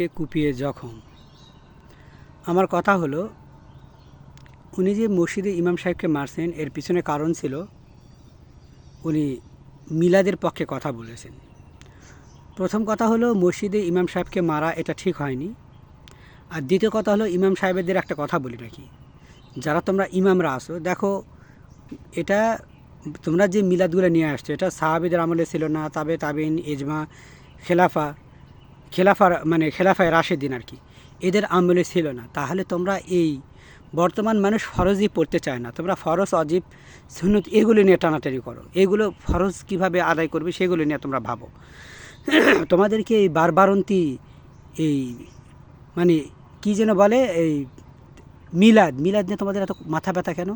সাহেবকে কুপিয়ে জখম। আমার কথা হলো, উনি যে মসজিদে ইমাম সাহেবকে মারছেন এর পিছনে কারণ ছিল উনি মিলাদের পক্ষে কথা বলেছেন। প্রথম কথা হলো, মসজিদে ইমাম সাহেবকে মারা এটা ঠিক হয়নি। আর দ্বিতীয় কথা হলো, ইমাম সাহেবদের একটা কথা বলি রাখি, যারা তোমরা ইমামরা আসো, দেখো এটা তোমরা যে মিলাদগুলো নিয়ে আসছো এটা সাহাবিদের আমলে ছিল না, তাবিন, ইজমা, খেলাফায় রাশেদিন আর কি, এদের আমলে ছিল না। তাহলে তোমরা এই বর্তমান মানুষ ফরজই পড়তে চায় না, তোমরা ফরজ, অজিব, সুন্নত এগুলো নিয়ে টানাটানি করো। এগুলো ফরজ কিভাবে আদায় করবে সেগুলো নিয়ে তোমরা ভাবো। তোমাদেরকে এই বারবারন্তি এই মানে কী যেন বলে, এই মিলাদ নিয়ে তোমাদের এত মাথা ব্যথা কেন?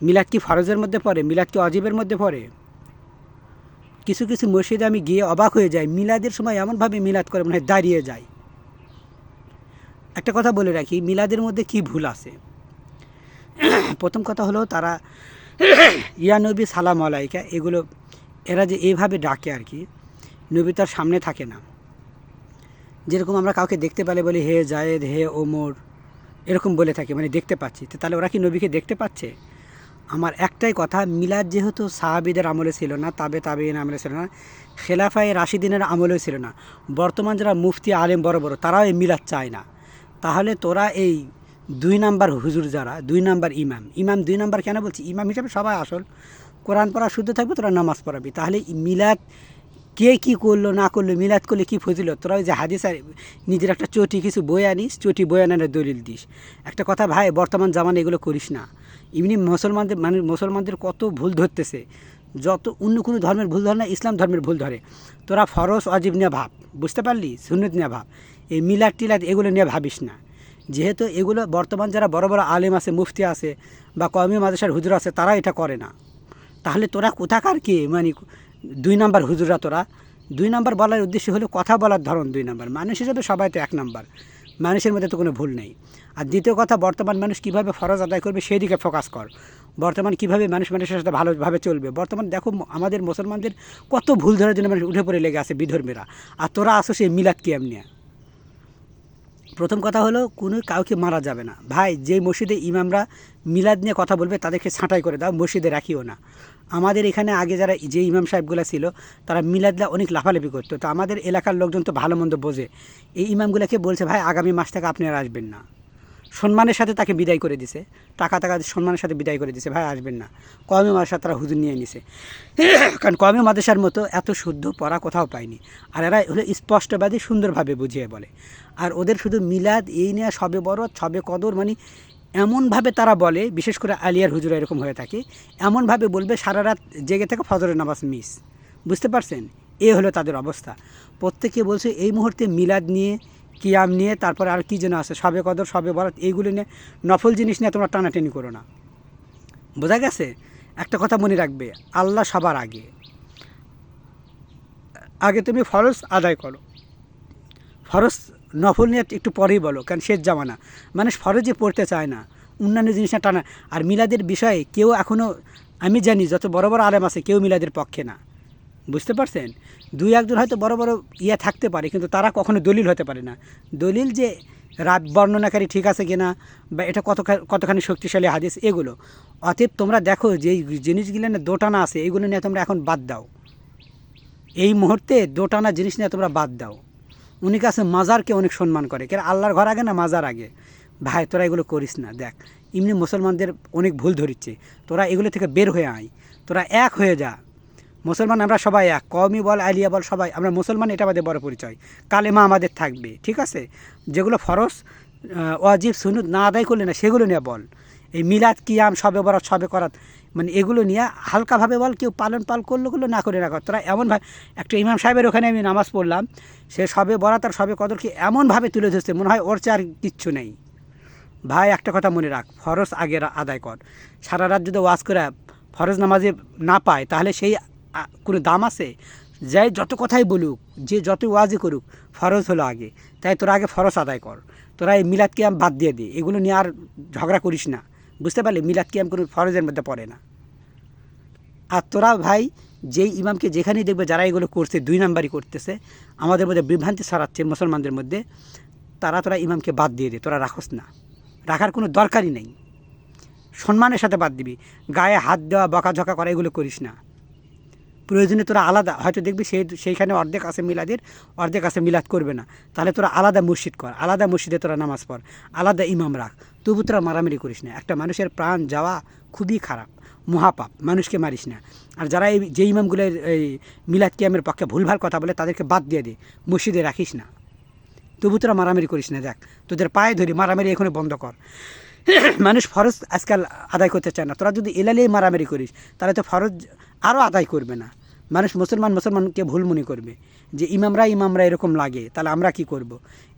মিলাদ কি ফরজের মধ্যে পড়ে? মিলাদ কি অজিবের মধ্যে পড়ে? কিছু কিছু মসজিদে আমি গিয়ে অবাক হয়ে যাই, মিলাদের সময় এমনভাবে মিলাদ করে মনে হয় দাঁড়িয়ে যায়। একটা কথা বলে রাখি, মিলাদের মধ্যে কি ভুল আছে? প্রথম কথা হলো, তারা ইয়া নবী সালাম আলাইকা এগুলো এরা যে এইভাবে ডাকে আর কি, নবী তার সামনে থাকে না। যেরকম আমরা কাউকে দেখতে পেলে বলি হে জায়েদ, হে ওমর, এরকম বলে থাকি, মানে দেখতে পাচ্ছি। তো তাহলে ওরা কি নবীকে দেখতে পাচ্ছে? আমার একটাই কথা, মিলাদ যেহেতু সাহাবিদের আমলে ছিল না, তাবিন আমলে ছিল না, খেলাফায়ে রাশিদিনের আমলেও ছিল না, বর্তমান যারা মুফতি আলেম বড় বড় তারাও এই মিলাদ চায় না। তাহলে তোরা এই 2 নাম্বার হুজুর, যারা 2 নাম্বার ইমাম 2 নাম্বার কেন বলছি? ইমাম হিসাবে সবাই আসল, কোরআন পড়া শুদ্ধ থাকবে, তোরা নামাজ পড়াবি। তাহলে মিলাদ কে কী করলো না করলো, মিলাদ করলে কী ফজিলত? তোরা ওই যে হাদিস আর নিজের একটা চটি কিছু বই আনিস, চটি বই আনার দলিল দিস। একটা কথা ভাই, বর্তমান জামানে এগুলো করিস না। এমনি মুসলমানদের কত ভুল ধরতেছে, যত অন্য কোনো ধর্মের ভুল ধরে না, ইসলাম ধর্মের ভুল ধরে। তোরা ফরজ অজিব নিয়ে ভাব, বুঝতে পারলি? সুন্নত নিয়ে ভাব, এই মিলাদ টিলাদ এগুলো নিয়ে ভাবিস না। যেহেতু এগুলো বর্তমান যারা বড় বড় আলেম আছে, মুফতি আছে বা কওমি মাদ্রাসার হুজুর আছে, তারা এটা করে না। তাহলে তোরা কোথাকার কে, মানে 2 নাম্বার হুজুররা? তোরা 2 নাম্বার বলার উদ্দেশ্য হলো কথা বলার ধরন 2 নাম্বার। মানুষ হিসেবে সবাই তো 1 নাম্বার, মানুষের মধ্যে তো কোনো ভুল নেই। আর দ্বিতীয় কথা, বর্তমান মানুষ কীভাবে ফরজ আদায় করবে সেই দিকে ফোকাস কর। বর্তমান কীভাবে মানুষের সাথে ভালোভাবে চলবে। বর্তমান দেখো আমাদের মুসলমানদের কত ভুল ধরার জন্য মানুষ উঠে পড়ে লেগে আছে, বিধর্মীরা। আর তোরা আসো সেই মিলাদ কিয়াম নিয়ে। প্রথম কথা হলো, কোনো কাউকে মারা যাবে না ভাই। যে মসজিদে ইমামরা মিলাদ নিয়ে কথা বলবে তাদেরকে ছাঁটাই করে দাও, মসজিদে রাখিও না। আমাদের এখানে আগে যারা যে ইমাম সাহেবগুলো ছিল, তারা মিলাদলা অনেক লাফালাফি করতো। তো আমাদের এলাকার লোকজন তো ভালো মন্দ বোঝে, এই ইমামগুলোকে বলছে ভাই আগামী মাস থেকে আপনি আর আসবেন না। সম্মানের সাথে তাকে বিদায় করে দিছে, টাকা সম্মানের সাথে বিদায় করে দিছে, ভাই আসবেন না। কওমি মাদ্রাসা তারা হুজুর নিয়ে নিছে, কারণ কওমি মাদ্রাসার মতো এত শুদ্ধ পড়া কোথাও পায়নি। আর এরা হলো স্পষ্টবাদী, সুন্দরভাবে বুঝিয়ে বলে। আর ওদের শুধু মিলাদ এই নিয়ে সবে বরত, সবে কদর, মানে এমনভাবে তারা বলে, বিশেষ করে আলিয়ার হুজুরা এরকম হয়ে থাকে, এমনভাবে বলবে সারা রাত জেগে থেকে ফজরের নামাজ মিস। বুঝতে পারছেন? এ হলো তাদের অবস্থা। প্রত্যেকে বলছে এই মুহূর্তে মিলাদ নিয়ে, কিয়াম নিয়ে, তারপরে আর কী যেন আছে, সবে কদর, সবে বরাত, এইগুলো নিয়ে, নফল জিনিস নিয়ে তোমরা টানাটানি করো না। বোঝা গেছে? একটা কথা মনে রাখবে, আল্লাহ সবার আগে। আগে তুমি ফরজ আদায় করো, ফরজ নফল নিয়ে একটু পরেই বলো, কারণ শেষ জামানা, মানুষ ফরজে পড়তে চায় না, অন্যান্য জিনিসটা টানা। আর মিলাদের বিষয়ে কেউ এখনও, আমি জানি যত বড় বড় আলেম আছে, কেউ মিলাদের পক্ষে না। বুঝতে পারছেন? 2-1 জন হয়তো বড় বড় থাকতে পারে, কিন্তু তারা কখনো দলিল হতে পারে না। দলিল যে রাত বর্ণনাকারী ঠিক আছে কিনা, বা এটা কতখানি শক্তিশালী হাদিস, এগুলো। অতএব তোমরা দেখো যে জিনিসগুলো নিয়ে দোটানা আছে, এইগুলো নিয়ে তোমরা এখন বাদ দাও। এই মুহূর্তে দোটানা জিনিস নিয়ে তোমরা বাদ দাও। উনি কাছে মাজারকে অনেক সম্মান করে, কেন আল্লাহর ঘর আগে না মাজার আগে? ভাই তোরা এগুলো করিস না। দেখ এমনি মুসলমানদের অনেক ভুল ধরিচ্ছে, তোরা এগুলো থেকে বের হয়ে আয়, তোরা এক হয়ে যা। মুসলমান আমরা সবাই এক, কওমি বল, আলিয়া বল, সবাই আমরা মুসলমান, এটা আমাদের বড় পরিচয়। কালেমা আমাদের থাকবে, ঠিক আছে? যেগুলো ফরজ ওয়াজিব সুন্নত না আদায় করলে না, সেগুলো নিয়ে বল। এই মিলাদ কিয়াম, সবে বরাত, সবে করাত, মানে এগুলো নিয়ে হালকাভাবে বল। কেউ পাল করলো না করে না কর। তোরা এমনভাবে, একটা ইমাম সাহেবের ওখানে আমি নামাজ পড়লাম, সে সবে বরাত আর সবে কদরকে এমনভাবে তুলে ধরছে মনে হয় ওর চেয়ে আর কিচ্ছু নেই। ভাই একটা কথা মনে রাখ, ফরজ আগে আদায় কর। সারা রাত যদি ওয়াজ করে ফরজ নামাজে না পায়, তাহলে সেই কোনো দাম আছে? যাই যত কথাই বলুক, যে যত ওয়াজই করুক, ফরজ হলো আগে। তাই তোরা আগে ফরজ আদায় কর। তোরা এই মিলাদ কিয়াম বাদ দিয়ে দে, এগুলো নিয়ে আর ঝগড়া করিস না। বুঝতে পারলি? মিলাদ কিয়াম কোনো ফরজের মধ্যে পড়ে না। আর তোরা ভাই যেই ইমামকে যেখানেই দেখবে যারা এগুলো করছে 2 নাম্বারই করতেছে, আমাদের মধ্যে বিভ্রান্তি ছড়াচ্ছে মুসলমানদের মধ্যে, তোরা ইমামকে বাদ দিয়ে দে, তোরা রাখোস না, রাখার কোনো দরকারই নেই, সম্মানের সাথে বাদ দিবি। গায়ে হাত দেওয়া বকাঝকা করা এগুলো করিস না। প্রয়োজনে তোরা আলাদা, হয়তো দেখবি সেইখানে অর্ধেক আছে মিলাদের, অর্ধেক আছে মিলাদ করবে না, তাহলে তোরা আলাদা মসজিদ কর, আলাদা মসজিদে তোরা নামাজ পড়, আলাদা ইমাম রাখ, তবু তোরা মারামারি করিস না। একটা মানুষের প্রাণ যাওয়া খুবই খারাপ, মহাপাপ, মানুষকে মারিস না। আর যারা যে ইমামগুলো এই মিলাদ কিয়ামের পক্ষে ভুলভাল কথা বলে তাদেরকে বাদ দিয়ে দে, মসজিদে রাখিস না, তবু তোরা মারামারি করিস না। দেখ, তোদের পায়ে ধরি, মারামারি এখনই বন্ধ কর। মানুষ ফরজ আজকাল আদায় করতে চায় না, তোরা যদি এলালেই মারামারি করিস তাহলে তো ফরজ আরও আদায় করবে না। মানুষ মুসলমানকে ভুল মনে করবে যে ইমামরা এরকম লাগে, তাহলে আমরা কি করব,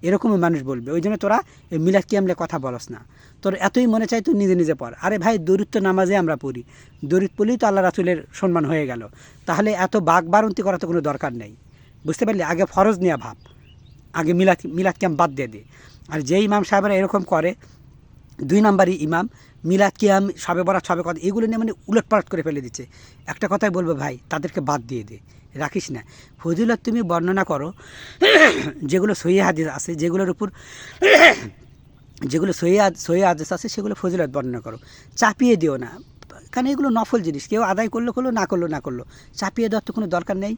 এরকমই মানুষ বলবে। ওই জন্য তোরা এই মিলাদ কিয়ামলে কথা বলস না। তোর এতই মনে চাই তুই নিজে নিজে পড়। আরে ভাই, দরুদ তো নামাজে আমরা পড়ি, দরুদ পড়লেই তো আল্লাহ রাসূলের সম্মান হয়ে গেল, তাহলে এত বাড়ন্তি করা তো কোনো দরকার নেই। বুঝতে পারলি? আগে ফরজ নিয়ে ভাব, আগে মিলাদ কিয়াম বাদ দিয়ে দে। আর যে ইমাম সাহেবরা এরকম করে, 2 নাম্বারই ইমাম, মিলাদ কিয়াম, শবে বরাত, শবে কদর, এগুলো নিয়ে মানে উলটপালট করে ফেলে দিচ্ছে। একটা কথাই বলবো ভাই, তাদেরকে বাদ দিয়ে দে, রাখিস না। ফজিলত তুমি বর্ণনা করো যেগুলো সহিহ হাদিস আছে, যেগুলোর উপর যেগুলো সহিহ হাদিস আছে সেগুলো ফজিলত বর্ণনা করো, চাপিয়ে দিও না। কারণ এগুলো নফল জিনিস, কেউ আদায় করলো না করলো, চাপিয়ে দেওয়ার তো কোনো দরকার নেই।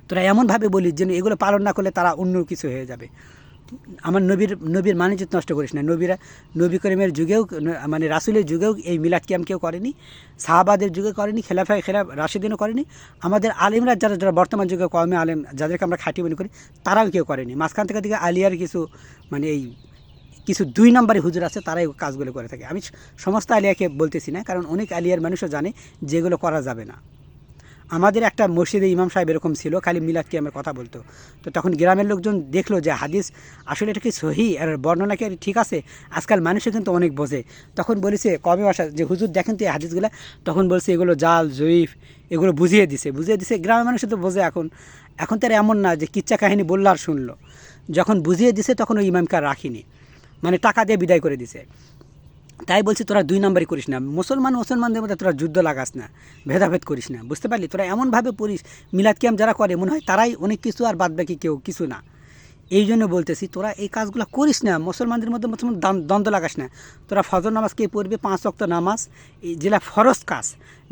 তোরা এমনভাবে বলিস যেন এগুলো পালন না করলে তারা অন্য কিছু হয়ে যাবে। আমার নবীর মানিজ্যত নষ্ট করিস না। নবী করিমের যুগেও, মানে রাসূলের যুগেও এই মিলাদ কিয়াম কেউ করেনি, সাহাবাদের যুগে করেনি, খেলাফা রাশিদিনও করেনি, আমাদের আলেমরা যারা বর্তমান যুগে কওমে আলেম যাদেরকে আমরা খাঁটি মনে করি তারাও কেউ করেনি। মাঝখান থেকে আলিয়ার কিছু মানে এই কিছু 2 নাম্বারি হুজুর আছে, তারাই কাজগুলো করে থাকে। আমি সমস্ত আলিয়াকে বলতেছি না, কারণ অনেক আলিয়ার মানুষও জানে যেগুলো করা যাবে না। আমাদের একটা মসজিদে ইমাম সাহেব এরকম ছিল, খালি মিলাদ কিয়ামের কথা বলতো। তো তখন গ্রামের লোকজন দেখলো যে হাদিস আসলে এটা কি সহি আর বর্ণনা কি ঠিক আছে। আজকাল মানুষও কিন্তু অনেক বোঝে। তখন বলেছে কমে আসা যে হুজুর দেখেন তো এই হাদিসগুলো, তখন বলছে এগুলো জাল জয়ীফ, এগুলো বুঝিয়ে দিছে। গ্রামের মানুষ তো বোঝে। এখন তো আর এমন না যে কিচ্ছা কাহিনী বললো আর শুনলো। যখন বুঝিয়ে দিছে তখন ওই ইমামকে আর রাখিনি, মানে টাকা দিয়ে বিদায় করে দিছে। তাই বলছি তোরা 2 নাম্বারই করিস না, মুসলমানদের মধ্যে তোরা যুদ্ধ লাগাস না, ভেদাভেদ করিস না। বুঝতে পারলি? তোরা এমনভাবে পড়িস, মিলাদ কিয়াম যারা করে মনে হয় তারাই অনেক কিছু আর বাদ বাকি কেউ কিছু না। এই জন্য বলতেছি তোরা এই কাজগুলো করিস না, মুসলমানদের মধ্যে দ্বন্দ্ব লাগাস না। তোরা ফজর নামাজ কে পড়বে, 5 ওয়াক্ত নামাজ, এই যেগুলো ফরজ কাজ,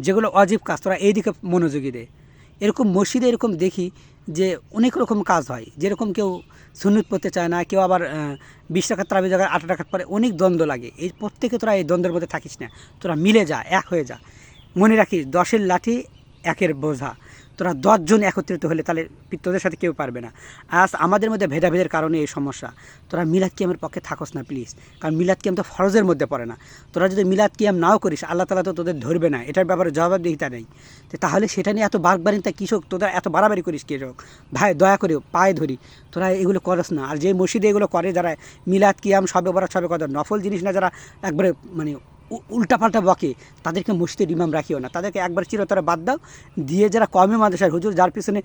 যেগুলো অজীব কাজ, তোরা এই দিকে মনোযোগী দে। এরকম মসজিদে এরকম দেখি যে অনেক রকম কাজ হয়, যেরকম কেউ সুন্নত পড়তে চায় না, কেউ আবার 20 টাকার তারাবির জায়গায় 8 টাকার পরে, অনেক দ্বন্দ্ব লাগে। এই প্রত্যেকে তোরা এই দ্বন্দ্বের মধ্যে থাকিস না, তোরা মিলে যা, এক হয়ে যা। মনে রাখিস 10-এর লাঠি 1-এর বোঝা। তোরা 10 জন একত্রিত হলে তাহলে তোদের সাথে কেউ পারবে না। আজ আমাদের মধ্যে ভেদাভেদের কারণে এই সমস্যা। তোরা মিলাদ কিয়ামের পক্ষে থাকস না প্লিজ, কারণ মিলাদ কিয়াম তো ফরজের মধ্যে পড়ে না। তোরা যদি মিলাদ কিয়াম নাও করিস, আল্লাহ তাআলা তো তোদের ধরবে না, এটার ব্যাপারে জবাবদিহিতা নেই। তাহলে সেটা নিয়ে এত বাড়বাড়িতা কৃষক, তোরা এত বাড়াবাড়ি করিস কৃষক ভাই, দয়া করে পায়ে ধরি, তোরা এগুলো করস না। আর যে মসজিদে এগুলো করে যারা মিলাদ কিয়াম, শবে বরাত, শবে কদর, নফল জিনিস না, যারা একবারে মানে উল্টাপাল্টা বকে, তাদেরকে মসজিদের ইমাম রাখিও না, তাদেরকে একবার চিরতরে বাদ দাও। দিয়ে যারা কওমি মাদ্রাসার হুজুর, যার পিছনে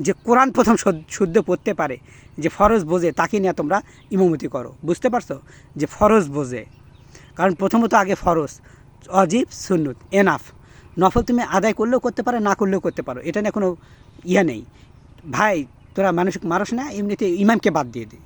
যে কোরআন প্রথম শুদ্ধ পড়তে পারে, যে ফরজ বোঝে, তাকে নিয়ে তোমরা ইমামতি করো। বুঝতে পারছো? যে ফরজ বোঝে, কারণ প্রথমত আগে ফরজ, অজিব, সুন্নত, এনাফ। নফল তুমি আদায় করলেও করতে পারো, না করলেও করতে পারো, এটা নিয়ে কোনো নেই। ভাই তোরা মানুষ মারস না, এমনিতে ইমামকে বাদ দিয়ে দে।